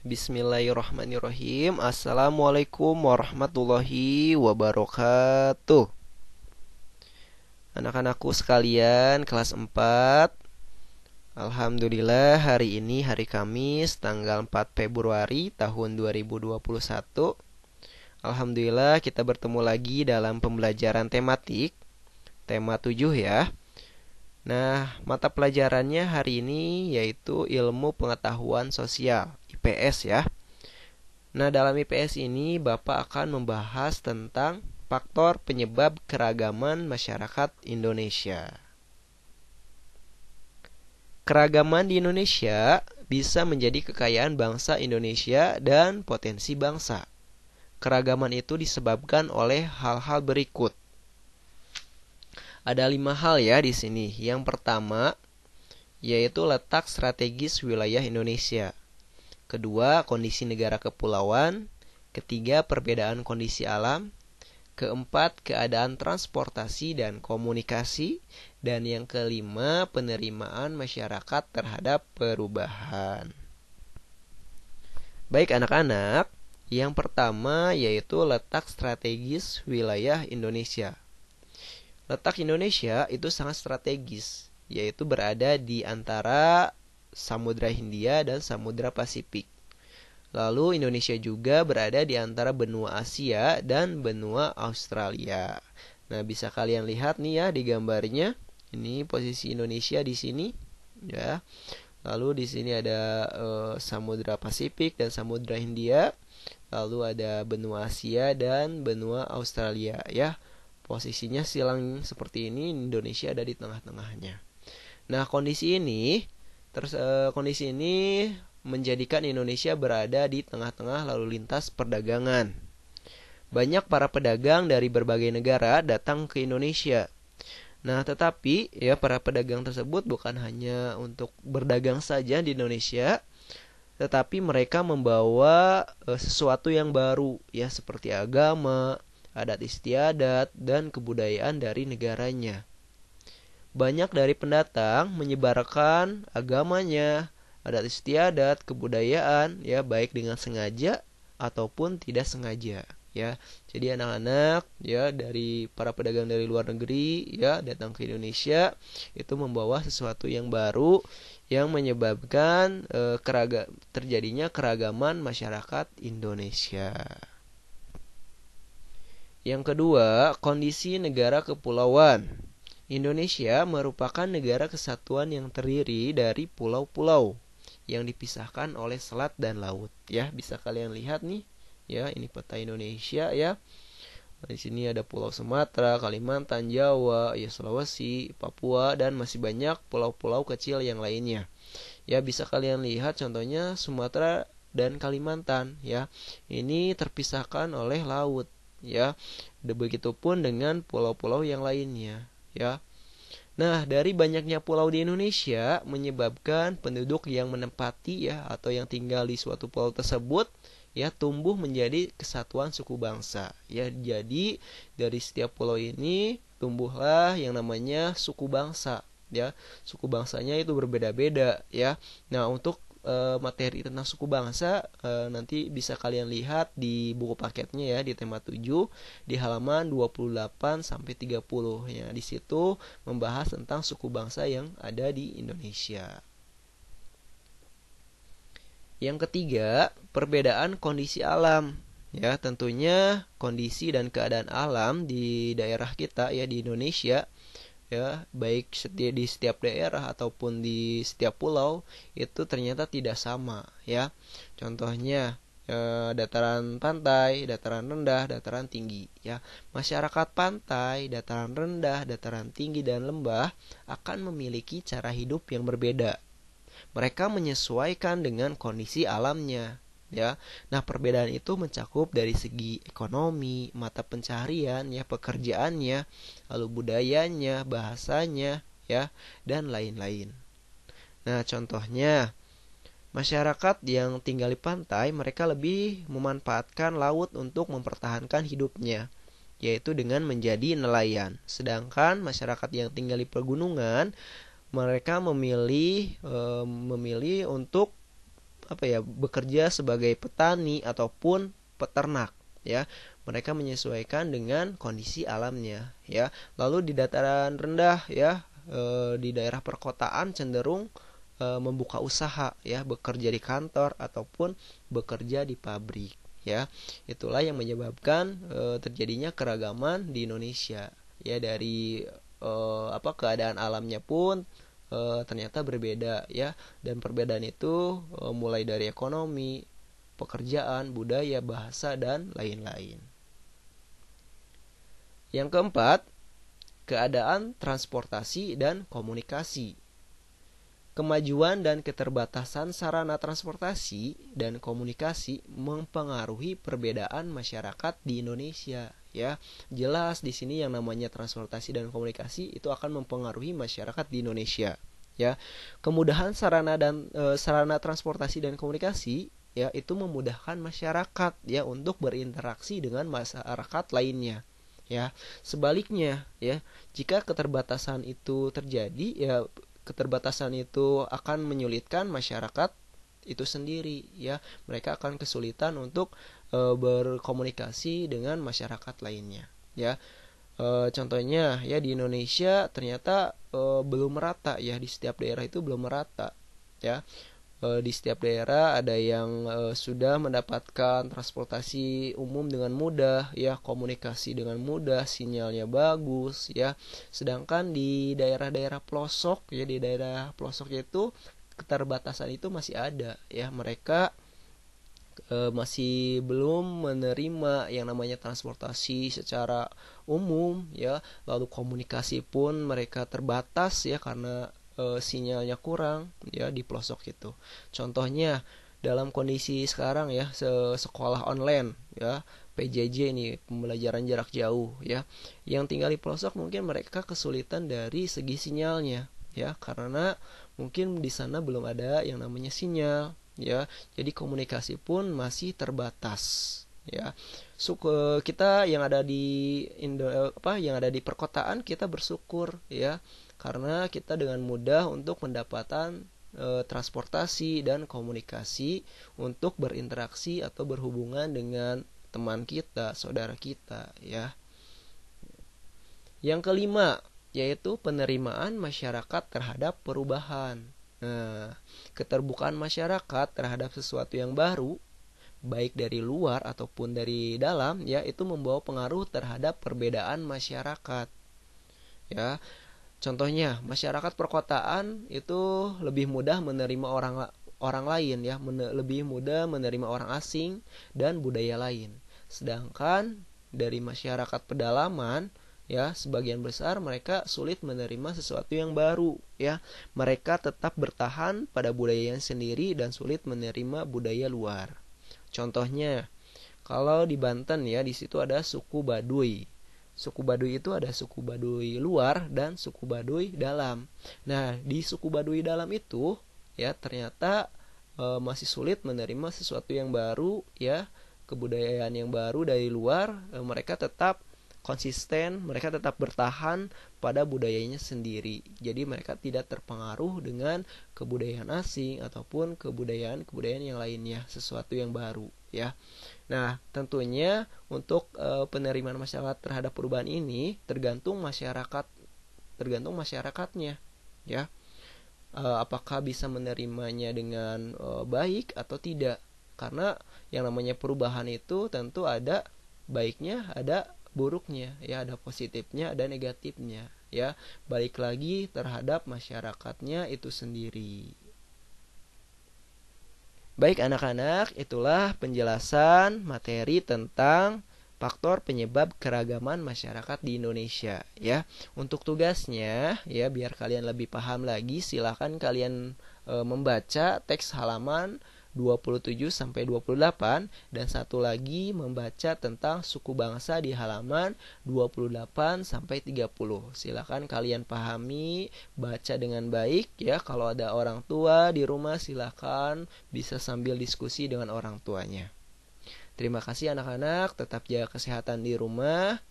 Bismillahirrahmanirrahim. Assalamualaikum warahmatullahi wabarakatuh. Anak-anakku sekalian kelas 4. Alhamdulillah hari ini hari Kamis tanggal 4 Februari tahun 2021. Alhamdulillah kita bertemu lagi dalam pembelajaran tematik tema 7 ya. Nah, mata pelajarannya hari ini yaitu ilmu pengetahuan sosial, IPS ya. Nah, dalam IPS ini Bapak akan membahas tentang faktor penyebab keragaman masyarakat Indonesia. Keragaman di Indonesia bisa menjadi kekayaan bangsa Indonesia dan potensi bangsa. Keragaman itu disebabkan oleh hal-hal berikut. Ada 5 hal ya di sini. Yang pertama yaitu letak strategis wilayah Indonesia. Kedua, kondisi negara kepulauan. Ketiga, perbedaan kondisi alam. Keempat, keadaan transportasi dan komunikasi. Dan yang kelima, penerimaan masyarakat terhadap perubahan. Baik anak-anak, yang pertama yaitu letak strategis wilayah Indonesia. Letak Indonesia itu sangat strategis, yaitu berada di antara Samudra Hindia dan Samudra Pasifik. Lalu Indonesia juga berada di antara benua Asia dan benua Australia. Nah, bisa kalian lihat nih ya di gambarnya. Ini posisi Indonesia di sini, ya. Lalu di sini ada Samudra Pasifik dan Samudra Hindia. Lalu ada benua Asia dan benua Australia, ya. Posisinya silang seperti ini, Indonesia ada di tengah-tengahnya. Nah, kondisi ini menjadikan Indonesia berada di tengah-tengah lalu lintas perdagangan. Banyak para pedagang dari berbagai negara datang ke Indonesia. Nah, tetapi ya para pedagang tersebut bukan hanya untuk berdagang saja di Indonesia, tetapi mereka membawa sesuatu yang baru ya, seperti agama, adat istiadat, dan kebudayaan dari negaranya. Banyak dari pendatang menyebarkan agamanya, adat istiadat, kebudayaan ya, baik dengan sengaja ataupun tidak sengaja ya. Jadi anak-anak ya dari para pedagang dari luar negeri ya datang ke Indonesia itu membawa sesuatu yang baru yang menyebabkan terjadinya keragaman masyarakat Indonesia. Yang kedua, kondisi negara kepulauan. Indonesia merupakan negara kesatuan yang terdiri dari pulau-pulau yang dipisahkan oleh selat dan laut. Ya, bisa kalian lihat nih, ya, ini peta Indonesia ya. Di sini ada Pulau Sumatera, Kalimantan, Jawa, ya Sulawesi, Papua, dan masih banyak pulau-pulau kecil yang lainnya. Ya, bisa kalian lihat contohnya Sumatera dan Kalimantan ya. Ini terpisahkan oleh laut. Ya, begitupun dengan pulau-pulau yang lainnya ya. Nah, dari banyaknya pulau di Indonesia menyebabkan penduduk yang menempati ya atau yang tinggal di suatu pulau tersebut ya tumbuh menjadi kesatuan suku bangsa ya. Jadi dari setiap pulau ini tumbuhlah yang namanya suku bangsa ya. Suku bangsanya itu berbeda-beda ya. Nah, untuk materi tentang suku bangsa nanti bisa kalian lihat di buku paketnya ya di tema 7 di halaman 28 sampai 30 ya. Di situ membahas tentang suku bangsa yang ada di Indonesia. Yang ketiga, perbedaan kondisi alam. Ya, tentunya kondisi dan keadaan alam di daerah kita ya di Indonesia ya, baik di setiap daerah ataupun di setiap pulau itu ternyata tidak sama ya. Contohnya dataran pantai, dataran rendah, dataran tinggi ya. Masyarakat pantai, dataran rendah, dataran tinggi dan lembah akan memiliki cara hidup yang berbeda. Mereka menyesuaikan dengan kondisi alamnya ya. Nah, perbedaan itu mencakup dari segi ekonomi, mata pencaharian ya, pekerjaannya, lalu budayanya, bahasanya ya, dan lain-lain. Nah, contohnya masyarakat yang tinggal di pantai, mereka lebih memanfaatkan laut untuk mempertahankan hidupnya, yaitu dengan menjadi nelayan. Sedangkan masyarakat yang tinggal di pegunungan, mereka memilih untuk bekerja sebagai petani ataupun peternak, ya. Mereka menyesuaikan dengan kondisi alamnya, ya. Lalu di dataran rendah, ya, di daerah perkotaan cenderung membuka usaha, ya, bekerja di kantor ataupun bekerja di pabrik, ya. Itulah yang menyebabkan terjadinya keragaman di Indonesia, ya. Dari keadaan alamnya pun ternyata berbeda, ya. Dan perbedaan itu mulai dari ekonomi, pekerjaan, budaya, bahasa, dan lain-lain. Yang keempat, keadaan transportasi dan komunikasi. Kemajuan dan keterbatasan sarana transportasi dan komunikasi mempengaruhi perbedaan masyarakat di Indonesia, ya. Jelas di sini yang namanya transportasi dan komunikasi itu akan mempengaruhi masyarakat di Indonesia, ya. Kemudahan sarana transportasi dan komunikasi, ya, itu memudahkan masyarakat, ya, untuk berinteraksi dengan masyarakat lainnya, ya. Sebaliknya, ya, jika keterbatasan itu terjadi, ya, keterbatasan itu akan menyulitkan masyarakat itu sendiri, ya. Mereka akan kesulitan untuk berkomunikasi dengan masyarakat lainnya, ya. Contohnya, ya, di Indonesia ternyata belum merata, ya. Di setiap daerah itu belum merata, ya. Di setiap daerah ada yang sudah mendapatkan transportasi umum dengan mudah, ya, komunikasi dengan mudah, sinyalnya bagus, ya. Sedangkan di daerah-daerah pelosok, ya, di daerah pelosok itu keterbatasan itu masih ada, ya. Mereka masih belum menerima yang namanya transportasi secara umum, ya. Lalu komunikasi pun mereka terbatas, ya, karena sinyalnya kurang, ya, di pelosok itu. Contohnya dalam kondisi sekarang, ya, sekolah online, ya, PJJ ini, pembelajaran jarak jauh, ya. Yang tinggal di pelosok mungkin mereka kesulitan dari segi sinyalnya, ya, karena mungkin di sana belum ada yang namanya sinyal, ya. Jadi komunikasi pun masih terbatas, ya. Kita yang ada di yang ada di perkotaan, kita bersyukur, ya, karena kita dengan mudah untuk mendapatkan transportasi dan komunikasi untuk berinteraksi atau berhubungan dengan teman kita, saudara kita, ya. Yang kelima, yaitu penerimaan masyarakat terhadap perubahan. Nah, keterbukaan masyarakat terhadap sesuatu yang baru, baik dari luar ataupun dari dalam, ya, itu membawa pengaruh terhadap perbedaan masyarakat, ya. Contohnya, masyarakat perkotaan itu lebih mudah menerima orang lain, ya, lebih mudah menerima orang asing dan budaya lain. Sedangkan dari masyarakat pedalaman, ya, sebagian besar mereka sulit menerima sesuatu yang baru, ya. Mereka tetap bertahan pada budayanya sendiri dan sulit menerima budaya luar. Contohnya, kalau di Banten, ya, di situ ada suku Baduy. Suku Baduy itu ada suku Baduy luar dan suku Baduy dalam. Nah, di suku Baduy dalam itu, ya, ternyata masih sulit menerima sesuatu yang baru, ya, kebudayaan yang baru dari luar. Mereka tetap konsisten, mereka tetap bertahan pada budayanya sendiri. Jadi mereka tidak terpengaruh dengan kebudayaan asing ataupun kebudayaan yang lainnya, sesuatu yang baru, ya. Nah, tentunya untuk penerimaan masyarakat terhadap perubahan ini tergantung masyarakatnya, ya. Apakah bisa menerimanya dengan baik atau tidak? Karena yang namanya perubahan itu tentu ada baiknya, ada buruknya, ya, ada positifnya, ada negatifnya, ya. Balik lagi terhadap masyarakatnya itu sendiri. Baik anak-anak, itulah penjelasan materi tentang faktor penyebab keragaman masyarakat di Indonesia, ya. Untuk tugasnya, ya, biar kalian lebih paham lagi, silakan kalian membaca teks halaman 27 sampai 28 dan satu lagi membaca tentang suku bangsa di halaman 28 sampai 30. Silakan kalian pahami, baca dengan baik, ya. Kalau ada orang tua di rumah silakan bisa sambil diskusi dengan orang tuanya. Terima kasih anak-anak, tetap jaga kesehatan di rumah,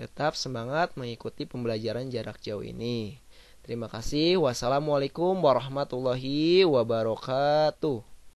tetap semangat mengikuti pembelajaran jarak jauh ini. Terima kasih. Wassalamualaikum warahmatullahi wabarakatuh.